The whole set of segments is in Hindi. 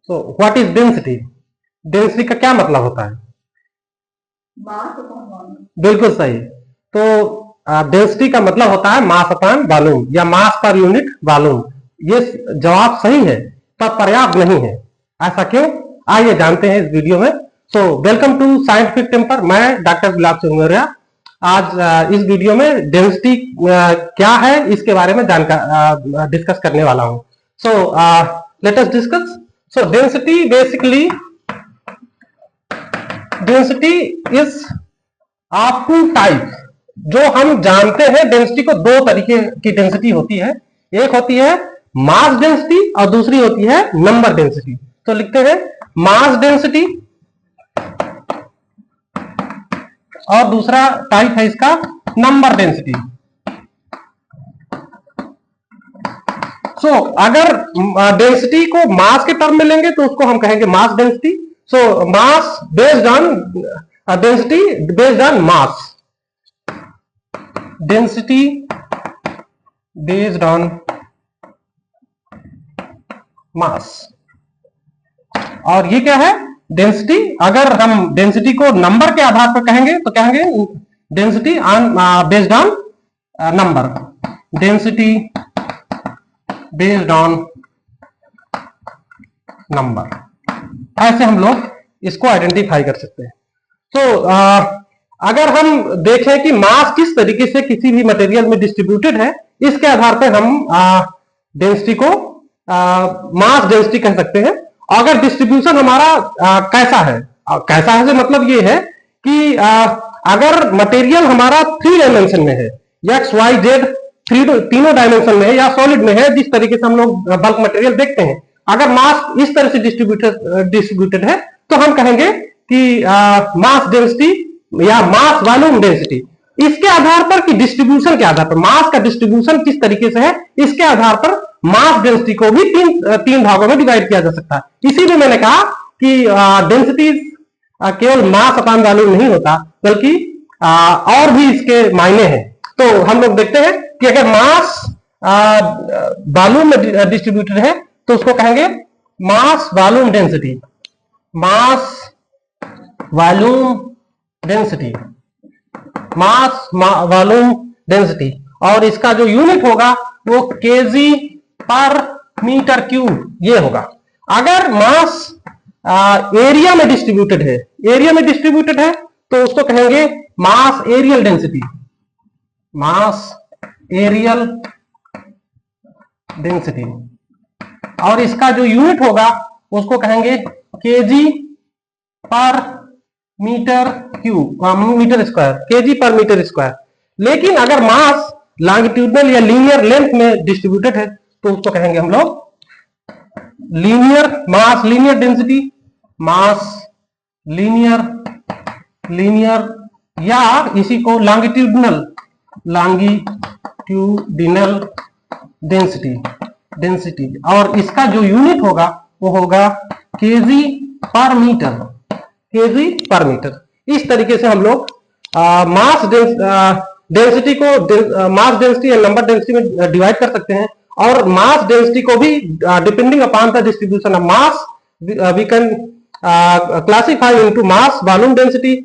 So what is density? Density का क्या मतलब होता है? बिल्कुल सही। तो डेंसिटी का मतलब होता है मास अपॉन वॉल्यूम या मास पर यूनिट वॉल्यूम। ये जवाब सही है पर पर्याप्त नहीं है। ऐसा क्यों? आइए जानते हैं इस वीडियो में। So welcome to scientific temper. मैं डॉक्टर गुलाब सिंह मौर्य आज इस वीडियो में डेंसिटी क्या है इसके बारे में जानकर डिस्कस करने वाला हूं। So let us discuss. So density basically density is of two type. जो हम जानते हैं डेंसिटी को दो तरीके की डेंसिटी होती है। एक होती है मास डेंसिटी और दूसरी होती है नंबर डेंसिटी। तो लिखते हैं मास डेंसिटी और दूसरा टाइप है इसका नंबर डेंसिटी। सो अगर डेंसिटी को मास के टर्म में लेंगे तो उसको हम कहेंगे mass density. So mass based on density based on mass. Density based on मास। और ये क्या है? डेंसिटी। अगर हम डेंसिटी को नंबर के आधार पर कहेंगे तो कहेंगे density on based on number. Density based on number. ऐसे हम लोग इसको आइडेंटिफाई कर सकते हैं। तो अगर हम देखें कि मास किस तरीके से किसी भी मटेरियल में डिस्ट्रीब्यूटेड है, इसके आधार पर हम डेंसिटी को मास डेंसिटी कह सकते हैं। अगर डिस्ट्रीब्यूशन हमारा कैसा है, कैसा है से मतलब ये है कि अगर मटेरियल हमारा 3 डायमेंशन में है, एक्स वाई जेड तीनों डायमेंशन में है या सॉलिड में है, जिस तरीके से हम लोग बल्क मटेरियल देखते हैं, अगर मास इस तरह से डिस्ट्रीब्यूटेड है तो हम कहेंगे कि मास डेंसिटी या मास वॉल्यूम डेंसिटी। इसके आधार पर कि डिस्ट्रीब्यूशन के आधार पर मास का डिस्ट्रीब्यूशन किस तरीके से है, इसके आधार पर मास डेंसिटी को भी तीन भागों में डिवाइड किया जा सकता है। इसीलिए मैंने कहा कि डेंसिटी केवल मास अपॉन वॉल्यूम नहीं होता, बल्कि और भी इसके मायने हैं। तो हम लोग देखते हैं कि अगर मास वॉल्यूम में डिस्ट्रीब्यूटेड है तो उसको कहेंगे मास वॉल्यूम डेंसिटी। मास वॉल्यूम डेंसिटी, मास वॉल्यूम डेंसिटी। और इसका जो यूनिट होगा वो केजी पर मीटर क्यूब ये होगा। अगर मास एरिया में डिस्ट्रीब्यूटेड है, एरिया में डिस्ट्रीब्यूटेड है तो उसको कहेंगे mass areal density. Mass areal density. और इसका जो यूनिट होगा उसको कहेंगे KG per metre cube, metre square, KG per metre square. लेकिन अगर मास लॉन्गिट्यूडनल या लीनियर लेंथ में डिस्ट्रीब्यूटेड है तो उसको कहेंगे हम लोग linear mass linear density. Mass linear या इसी को लॉन्गिट्यूडनल डेंसिटी। और इसका जो यूनिट होगा वो होगा केजी पर मीटर। इस तरीके से हम लोग मास डेंसिटी को मास डेंसिटी या नंबर डेंसिटी में डिवाइड कर सकते हैं। और मास डेंसिटी को भी depending upon the distribution of mass we can classify into mass volume density,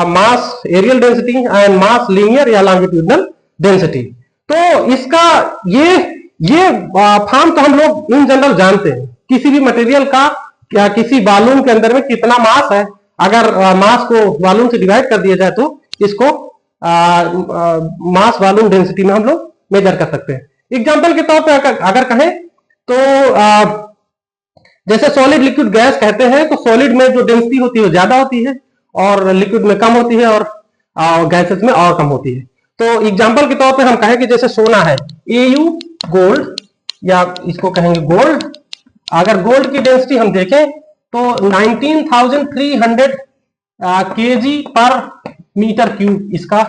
mass areal density and mass linear या लॉन्गिट्यूडनल डेंसिटी। तो इसका ये फॉर्म तो हम लोग इन जनरल जानते हैं। किसी भी मटेरियल का क्या किसी वॉल्यूम के अंदर में कितना मास है, अगर मास को वॉल्यूम से डिवाइड कर दिया जाए तो इसको मास वॉल्यूम डेंसिटी में हम लोग मेजर कर सकते हैं। एग्जांपल के तौर पे अगर कहें तो जैसे सॉलिड लिक्विड गैस कहते हैं, तो सॉलिड में जो डेंसिटी होती है वो ज्यादा होती है और लिक्विड में कम होती है और गैसेस में और कम होती है। तो एग्जांपल के तौर पे हम कहें कि जैसे सोना है, Au गोल्ड या इसको कहेंगे गोल्ड। अगर गोल्ड की डेंसिटी हम देखें तो 19,300 केजी पर मीटर क्यूब इसका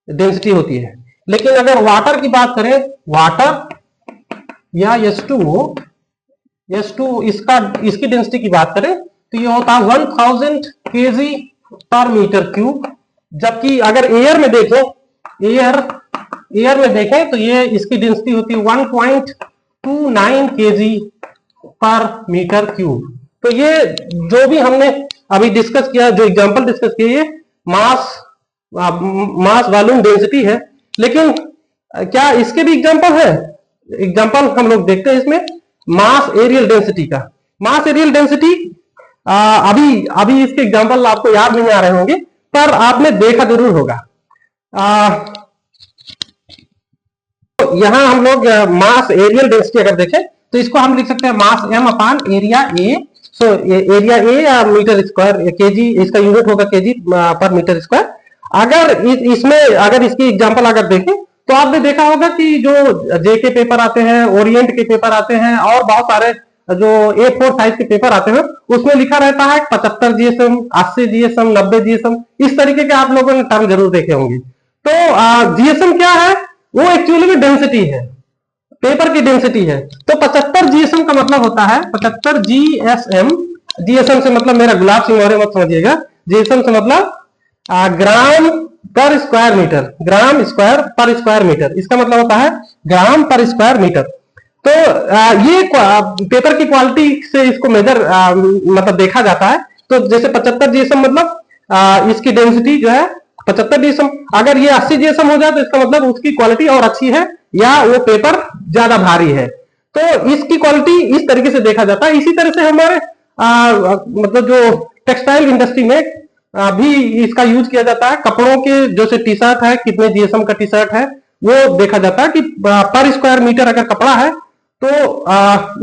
डेंसिटी होती है। लेकिन अगर वाटर की बात करें, वाटर या H2O इसकी डेंसिटी की बात करें तो ये होता है 1000 केजी पर मीटर क्यूब। जबकि अगर एयर में देखें तो ये इसकी डेंसिटी होती है 1.29 केजी पर मीटर क्यूब। तो ये जो भी हमने अभी डिस्कस किया, जो एग्जांपल डिस्कस किए, ये मास वॉल्यूम डेंसिटी है। लेकिन क्या इसके भी एग्जांपल है? एग्जांपल हम लोग देखते हैं इसमें मास एरियल डेंसिटी का। मास एरियल डेंसिटी अभी अभी इसके एग्जांपल आपको याद नहीं आ रहे होंगे, पर आपने देखा जरूर होगा। तो यहां हम लोग मास एरियल डेंसिटी अगर देखें तो इसको हम लिख सकते हैं मास m upon area A. So area A या मीटर स्क्वायर, केजी, इसका यूनिट होगा केजी पर मीटर स्क्वायर। अगर इसमें अगर इसकी एग्जांपल अगर देखें तो आपने देखा होगा कि जो जे के पेपर आते हैं, ओरिएंट के पेपर आते हैं और बहुत सारे जो A4 साइज के पेपर आते हैं, उसमें लिखा रहता है 75 जीएसएम, 80 जीएसएम, 90 जीएसएम, इस तरीके के आप लोगों ने टर्म जरूर देखे होंगे। तो जीएसएम क्या है? वो एक्चुअली में डेंसिटी है, पेपर की डेंसिटी है। तो 75 जीएसएम का मतलब होता है 75 जीएसएम। जीएसएम से मतलब मेरा गुलाब सिंह मौर्य मत समझिएगा, जीएसएम से मतलब ग्राम पर स्क्वायर मीटर, ग्राम स्क्वायर पर स्क्वायर मीटर, इसका मतलब होता है ग्राम पर स्क्वायर मीटर। तो ये पेपर की क्वालिटी से इसको मेजर मतलब देखा जाता है। तो जैसे 75 जीएसएम मतलब इसकी डेंसिटी जो है 75 जीएसएम। अगर ये 80 जीएसएम हो जाए तो इसका मतलब उसकी क्वालिटी और अच्छी है या वो पेपर ज्यादा भारी है। तो इसकी क्वालिटी इस तरीके से देखा जाता है। इसी तरह से हमारे मतलब जो टेक्सटाइल इंडस्ट्री में भी इसका यूज किया जाता है। कपड़ों के जैसे टी शर्ट है, कितने जीएसएम का टी शर्ट है वो देखा जाता है कि पर स्क्वायर मीटर अगर कपड़ा है तो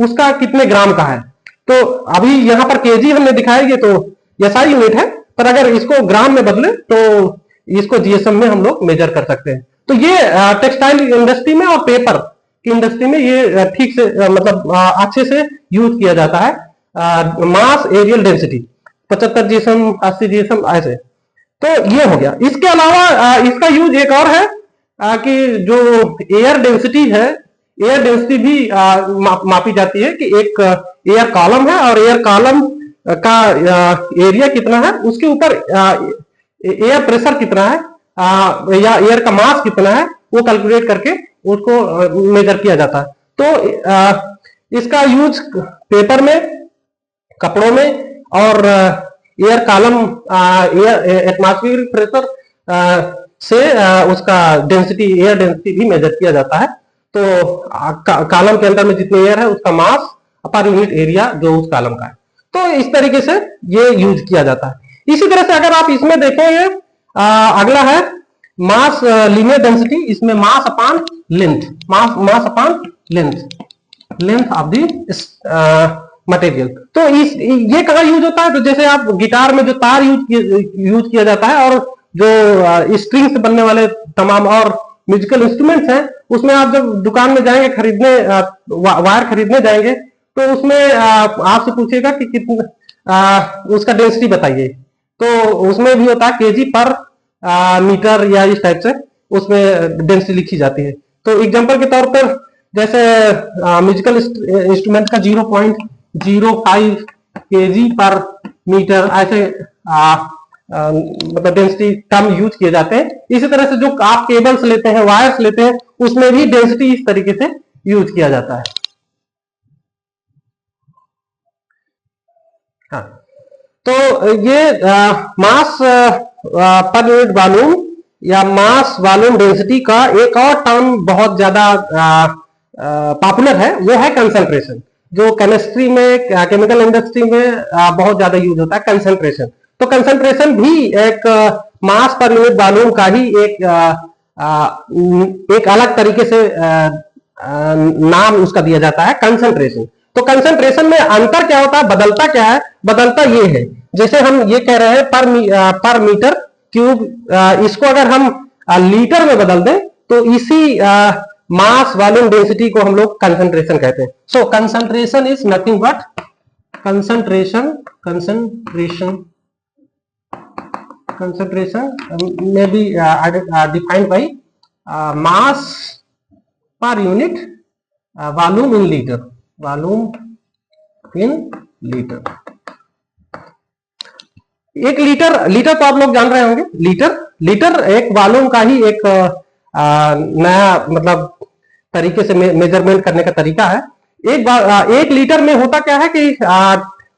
उसका कितने ग्राम का है। तो अभी यहाँ पर केजी हमने दिखाया, ये तो एसआई यूनिट है, पर अगर इसको ग्राम में बदले तो इसको जीएसएम में हम लोग मेजर कर सकते हैं। तो ये टेक्सटाइल इंडस्ट्री में और पेपर की इंडस्ट्री में ये ठीक से मतलब अच्छे से यूज किया जाता है मास एरियल डेंसिटी। 75 जीएसएम, 80 जीएसएम ऐसे। तो ये हो गया। इसके अलावा इसका यूज एक और है कि जो एयर डेंसिटी है, एयर डेंसिटी भी मापी जाती है कि एक एयर कॉलम है और एयर कॉलम का एरिया कितना है, उसके ऊपर एयर प्रेशर कितना है या एयर का मास कितना है, वो कैलकुलेट करके उसको मेजर किया जाता है। तो इसका यूज पेपर में, कपड़ों में और air column, air atmospheric pressure से उसका डेंसिटी, एयर डेंसिटी भी मेजर किया जाता है। तो कॉलम के अंदर में जितने एयर है उसका मास पर यूनिट एरिया जो उस कॉलम का है। तो इस तरीके से ये यूज किया जाता है। इसी तरह से अगर आप इसमें देखेंगे, अगला है मास लीनियर डेंसिटी। इसमें mass upon length, mass upon length of the material. तो ये कहाँ यूज होता है? तो जैसे आप गिटार में जो तार यूज किया जाता है और जो स्ट्रिंग से बनने वाले तमाम और म्यूजिकल इंस्ट्रूमेंट्स हैं, उसमें आप जब दुकान में जाएंगे खरीदने, वायर खरीदने जाएंगे, तो उसमें आपसे पूछेगा कि कितना उसका डेंसिटी बताइए। तो उसमें भी होता है केजी पर मीटर या इस टाइप से उसमें डेंसिटी लिखी जाती है। तो एग्जांपल के तौर पर जैसे म्यूजिकल इंस्ट्रूमेंट का 0.05 केजी पर मीटर ऐसे मतलब डेंसिटी टर्म यूज किए जाते हैं। इसी तरह से जो आप केबल्स लेते हैं, वायर्स लेते हैं, उसमें भी डेंसिटी इस तरीके से यूज किया जाता है। हाँ, तो ये मास पर यूनिट वॉल्यूम या मास वॉल्यूम डेंसिटी का एक और टर्म बहुत ज्यादा पॉपुलर है, वो है कंसंट्रेशन। जो केमिस्ट्री में, केमिकल इंडस्ट्री में बहुत ज्यादा यूज होता है कंसंट्रेशन। तो कंसंट्रेशन भी एक मास पर यूनिट वॉल्यूम का ही एक अलग तरीके से नाम उसका दिया जाता है, कंसंट्रेशन। तो कंसंट्रेशन में अंतर क्या होता है, बदलता क्या है? बदलता ये है, जैसे हम ये कह रहे हैं पर मीटर क्यूब, इसको अगर हम लीटर में बदल दें तो इसी मास वॉल्यूम डेंसिटी को हम लोग कंसंट्रेशन कहते हैं। So concentration is nothing but concentration may be defined by mass per unit volume in liter, एक लीटर तो आप लोग जान रहे होंगे। लीटर एक वॉल्यूम का ही एक नया मतलब तरीके से मेजरमेंट करने का तरीका है। एक लीटर में होता क्या है कि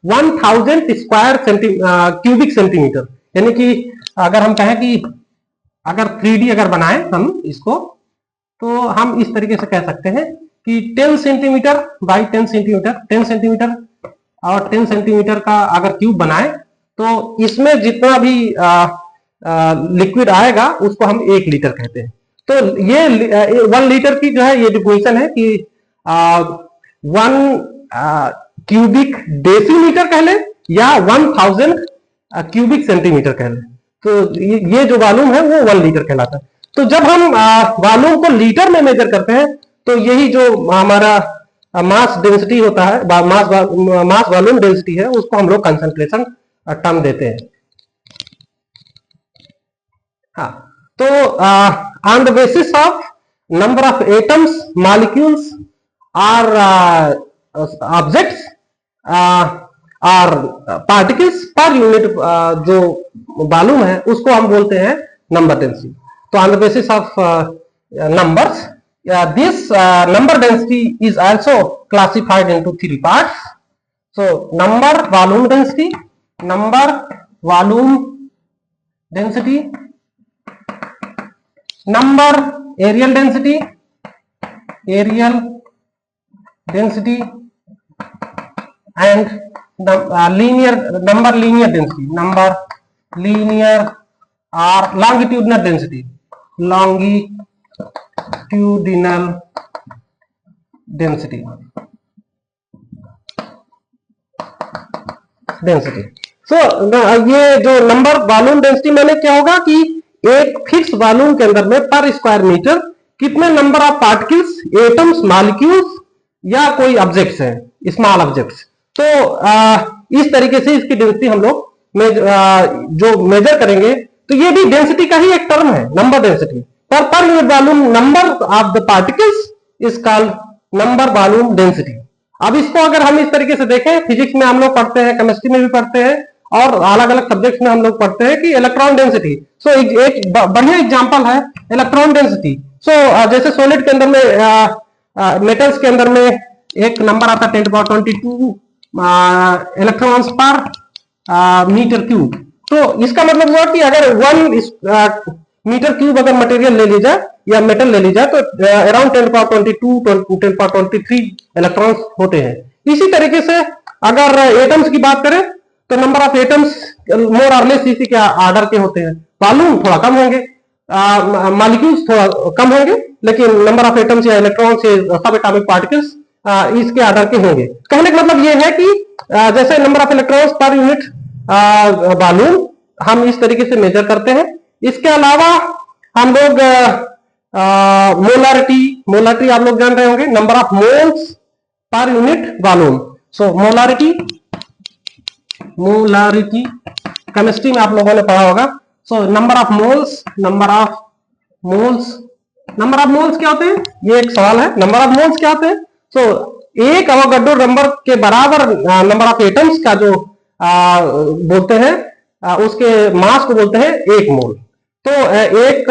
1000 स्क्वायर क्यूबिक सेंटीमीटर, यानी कि अगर हम कहें कि अगर 3D अगर बनाए हम इसको, तो हम इस तरीके से कह सकते हैं कि 10 सेंटीमीटर बाई 10 सेंटीमीटर, 10 सेंटीमीटर और 10 सेंटीमीटर का अगर क्यूब बनाए तो इसमें जितना भी लिक्विड आएगा उसको हम 1 लीटर कहते हैं। तो ये 1 लीटर की जो है ये डिफिनेशन है कि 1 क्यूबिक डेसीमीटर कह ले या 1000 क्यूबिक सेंटीमीटर कह ले, तो ये जो वॉल्यूम है वो 1 लीटर कहलाता है। तो जब हम वॉल्यूम को लीटर में मेजर करते हैं तो यही जो हमारा मास डेंसिटी होता है, मास वॉल्यूम डेंसिटी है, उसको हम लोग कंसंट्रेशन टर्म देते हैं। हाँ, तो on the basis of number of atoms, molecules और ऑब्जेक्ट्स और पार्टिकल्स पर यूनिट जो वॉल्यूम है उसको हम बोलते हैं नंबर डेंसिटी। तो on the basis of numbers, this number density is also classified into 3 parts. So number volume density, number volume density, number areal density, areal density, and linear density, number linear or longitudinal density, longitudinal density, so ये जो नंबर वॉल्यूम डेंसिटी मैंने क्या होगा कि एक फिक्स वॉल्यूम के अंदर में पर स्क्वायर मीटर कितने number of particles, atoms, molecules या कोई ऑब्जेक्ट्स हैं, स्मॉल ऑब्जेक्ट्स। तो इस तरीके से इसकी डेंसिटी हम लोग जो मेजर करेंगे, तो ये भी डेंसिटी का ही एक टर्म है, number density. Per unit volume number of the particles is called number volume density. अब इसको अगर हम इस तरीके से देखें, फिजिक्स में हम लोग पढ़ते हैं, केमिस्ट्री में भी पढ़ते हैं और अलग अलग सब्जेक्ट्स में हम लोग पढ़ते हैं कि इलेक्ट्रॉन डेंसिटी। सो एक बढ़िया एग्जांपल है इलेक्ट्रॉन डेंसिटी। सो जैसे सॉलिड के अंदर में, मेटल्स के अंदर में एक नंबर आता है 10^22 इलेक्ट्रॉन्स पर मीटर क्यूब। तो इसका मतलब हुआ कि अगर 1 मीटर क्यूब अगर मटेरियल ले ली जाए या मेटल ले ली जाए तो अराउंड 10^22 10^23 इलेक्ट्रॉन्स होते हैं। इसी तरीके से अगर एटम्स की बात करें तो नंबर ऑफ एटम्स मोर और लेस इसी के आर्डर के होते हैं। वॉल्यूम थोड़ा कम होंगे, मॉलिक्यूल्स थोड़ा कम होंगे, लेकिन नंबर ऑफ एटम्स या इलेक्ट्रॉन्स या सब एटॉमिक पार्टिकल्स इसके आर्डर के होंगे। कहने का मतलब ये है कि जैसे number of electrons per unit volume हम इस तरीके से मेजर करते हैं। इसके अलावा हम लोग मोलारिटी आप लोग जान रहे होंगे, number of moles per unit volume. So molarity chemistry में आप लोगों ने पढ़ा होगा। सो नंबर ऑफ मोल्स क्या होते हैं, ये एक सवाल है। नंबर ऑफ मोल्स क्या होते हैं? सो एक अवोगाड्रो नंबर के बराबर नंबर ऑफ एटम्स का जो बोलते हैं उसके मास को बोलते हैं 1 मोल। तो एक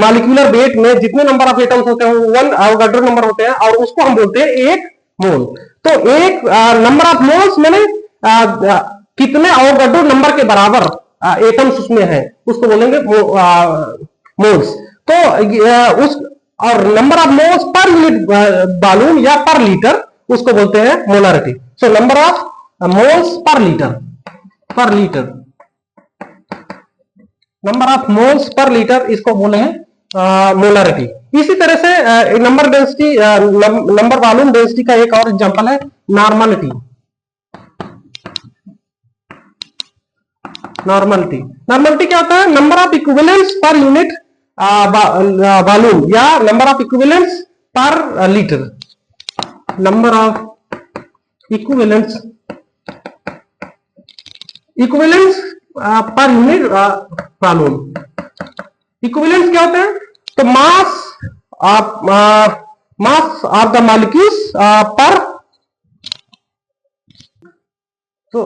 मॉलिक्यूलर वेट में जितने नंबर ऑफ एटम्स होते हैं वो 1 अवोगाड्रो नंबर होते हैं और उसको हम बोलते हैं 1 मोल। तो एक नंबर ऑफ मोल्स मैंने कितने अवोगाड्रो नंबर के बराबर एटम्स उसमें है उसको बोलेंगे मोल्स। तो उस और number of moles per unit volume या पर लीटर उसको बोलते हैं molarity. So number of moles per litre number of moles per litre इसको बोले हैं मोलारिटी। इसी तरह से number density, number volume density का एक और एग्जांपल है नॉर्मलिटी। क्या होता है? Number of equivalents per unit volume या नंबर ऑफ इक्विवेलेंट्स पर litre. Number of equivalents per unit volume. Equivalents क्या होते हैं? तो मास ऑफ द मॉलिक्यूल्स पर, तो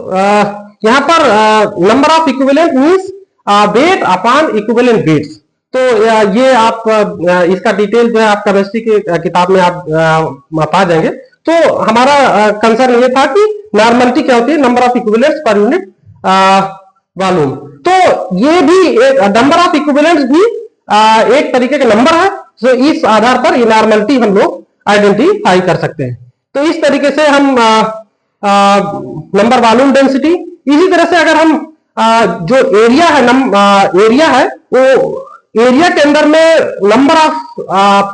यहां पर number of equivalent means weight upon equivalent weights. तो ये आप इसका डिटेल जो है आप केमिस्ट्री की किताब में आप पा जाएंगे। तो हमारा कंसर्न ये था कि नॉर्मलिटी क्या होती है, number of equivalents per unit volume. तो ये भी एक नंबर ऑफ इक्विवेलेंट्स भी एक तरीके का नंबर है, तो इस आधार पर ये नॉर्मलिटी हम लोग आइडेंटिफाई कर सकते हैं। तो इस तरीके से हम नंबर वॉल्यूम डेंसिटी, इसी तरह से अगर हम जो एरिया है एरिया है वो एरिया के अंदर में नंबर ऑफ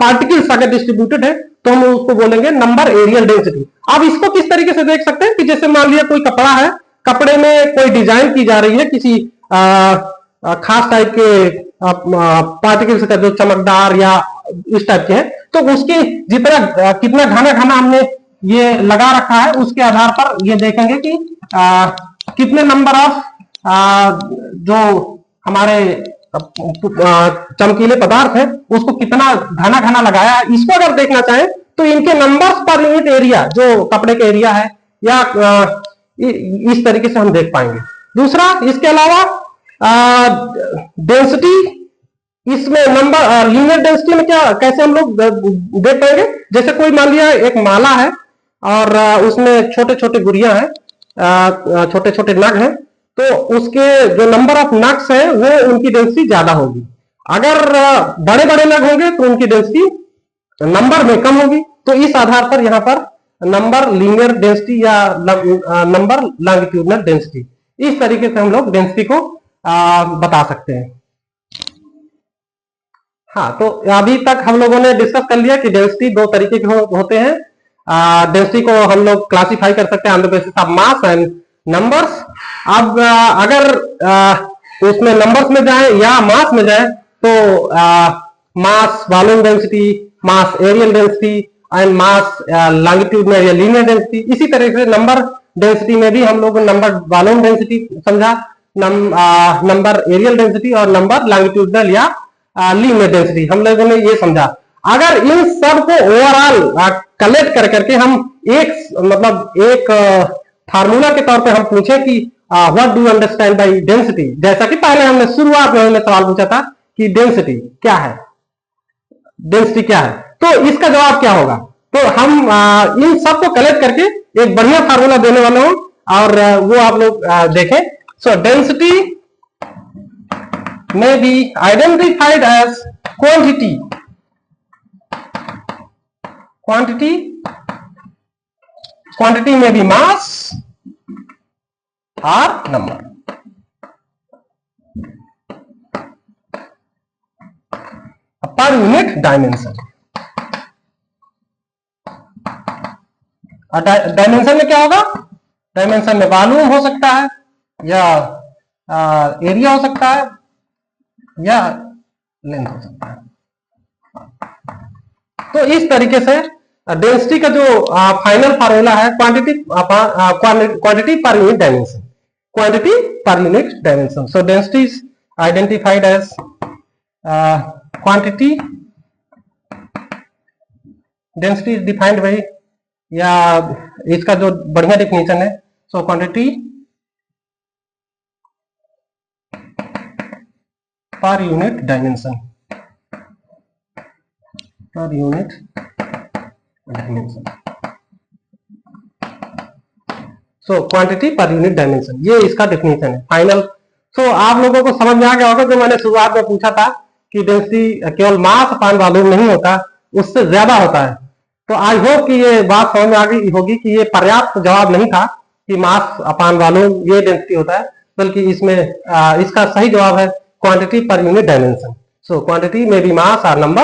पार्टिकल्स अगर डिस्ट्रीब्यूटेड है तो हम उसको बोलेंगे नंबर एरियल डेंसिटी। अब इसको किस तरीके से देख सकते हैं कि जैसे मान लिया कोई कपड़ा है, कपड़े में कोई डिजाइन की जा रही है किसी खास टाइप के पार्टिकल्स का जो चमकदार या इस टाइप के हैं, तो उसके जितना कितना घना घना हमने ये लगा रखा है उसके आधार पर ये देखेंगे कि कितने नंबर ऑफ जो हमारे चमकीले पदार्थ है उसको कितना घना घना लगाया है। इसको अगर देखना चाहें तो इनके नंबर्स पर यूनिट एरिया जो कपड़े का एरिया है या इस तरीके से हम देख पाएंगे। दूसरा, इसके अलावा डेंसिटी, इसमें नंबर लीनियर डेंसिटी में क्या कैसे हम लोग देख पाएंगे, जैसे कोई मान लिया एक माला है और उसमें छोटे छोटे गुड़िया हैं, छोटे छोटे नग हैं, तो उसके जो नंबर ऑफ नग्स है वो उनकी डेंसिटी ज्यादा होगी। अगर बड़े बड़े नग होंगे तो उनकी डेंसिटी नंबर में कम होगी। तो इस आधार पर यहाँ पर नंबर लीनियर डेंसिटी या नंबर लॉन्गिट्यूडनल डेंसिटी, इस तरीके से हम लोग डेंसिटी को बता सकते हैं। हाँ, तो अभी तक हम लोगों ने डिस्कस कर लिया कि डेंसिटी दो तरीके के होते हैं। डेंसिटी को हम लोग क्लासिफाई कर सकते हैं on the basis of mass and numbers. अब अगर उसमें नंबर्स में जाए या मास में जाए तो mass volume density, mass areal density and mass longitudinal या लीनियर डेंसिटी। इसी तरह से नंबर डेंसिटी में भी हम लोग नंबर वॉल्यूम डेंसिटी समझा, नंबर एरियल डेंसिटी और नंबर लॉन्गिट्यूडनल या लीनियर डेंसिटी हम लोगों ने ये समझा। अगर इन सब को ओवरऑल कलेक्ट कर करके हम एक फार्मूला के तौर पे हम पूछे कि what do understand by density, जैसा कि पहले हमने शुरुआत में हमने सवाल पूछा था कि डेंसिटी क्या है, डेंसिटी क्या है, तो इसका जवाब क्या होगा। तो हम इन सब को कलेक्ट करके एक बढ़िया फार्मूला देने वाला हूं और वो आप लोग देखें। सो density may be identified as quantity may be mass or number। per unit dimension, dimension में क्या होगा, डायमेंशन में वॉल्यूम हो सकता है या एरिया हो सकता है या लेंथ हो सकता है। तो इस तरीके से डेंसिटी का जो फाइनल फार्मूला है quantity per unit dimension, quantity per unit dimension. So density is identified as quantity, density is defined by, या इसका जो बढ़िया डेफिनेशन है, so quantity per unit dimension, per unit dimension. So quantity per unit dimension, ये इसका डेफिनेशन है फाइनल। सो आप लोगों को समझ में आ गया होगा जो मैंने शुरुआत में पूछा था कि डेंसिटी केवल मास अपान वॉल्यूम नहीं होता, उससे ज्यादा होता है। तो आई होप कि ये बात समझ में आ गई होगी कि ये पर्याप्त जवाब नहीं था कि मास अपान वॉल्यूम ये डेंसिटी होता है, बल्कि इसमें इसका सही जवाब है quantity per unit dimension। So quantity may be mass or number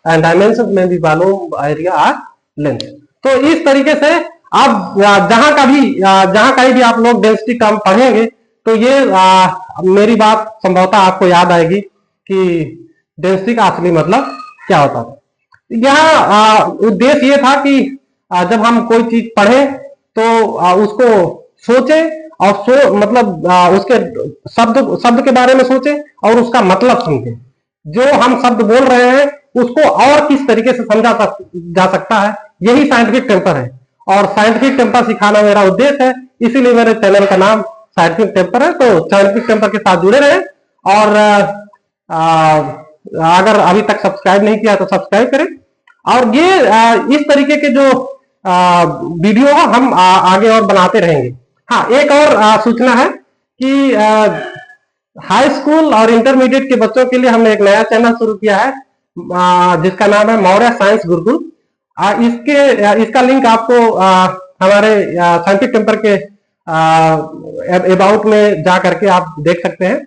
and dimensions may be volume, area or length। तो इस तरीके से अब जहां कहीं भी आप लोग डेंसिटी टर्म पढ़ेंगे तो ये मेरी बात संभवतः आपको याद आएगी कि डेंसिटी का असली मतलब क्या होता है। यहाँ उद्देश्य ये था कि जब हम कोई चीज पढ़ें तो उसको सोचें और उसके शब्द के बारे में सोचें और उसका मतलब समझें। जो हम शब्द बोल रहे हैं उसको और किस तरीके से समझा जा सकता है, यही साइंटिफिक टेम्पर है और साइंटिफिक टेम्पर सिखाना मेरा उद्देश्य है, इसीलिए मेरे चैनल का नाम साइंटिफिक टेम्पर है। तो साइंटिफिक टेम्पर के साथ जुड़े रहें और अगर अभी तक सब्सक्राइब नहीं किया तो सब्सक्राइब करें। और ये इस तरीके के जो वीडियो हम आगे और बनाते रहेंगे। हाँ, एक और सूचना है कि हाई स्कूल और इंटरमीडिएट के बच्चों के लिए हमने एक नया चैनल शुरू किया है जिसका नाम है मौर्य साइंस गुरुकुल। इसका लिंक आपको हमारे साइंटिफिक टेम्पर के अबाउट में जा करके आप देख सकते हैं।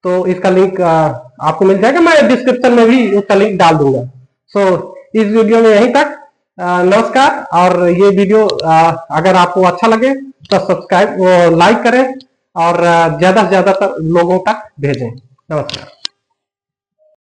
तो इसका लिंक आपको मिल जाएगा, मैं डिस्क्रिप्शन में भी उसका लिंक डाल दूंगा। इस वीडियो में यहीं तक। नमस्कार। और ये वीडियो अगर आपको अच्छा लगे तो सब्सक्राइब लाइक करें और ज्यादा से ज्यादा लोगों तक भेजें। नमस्कार।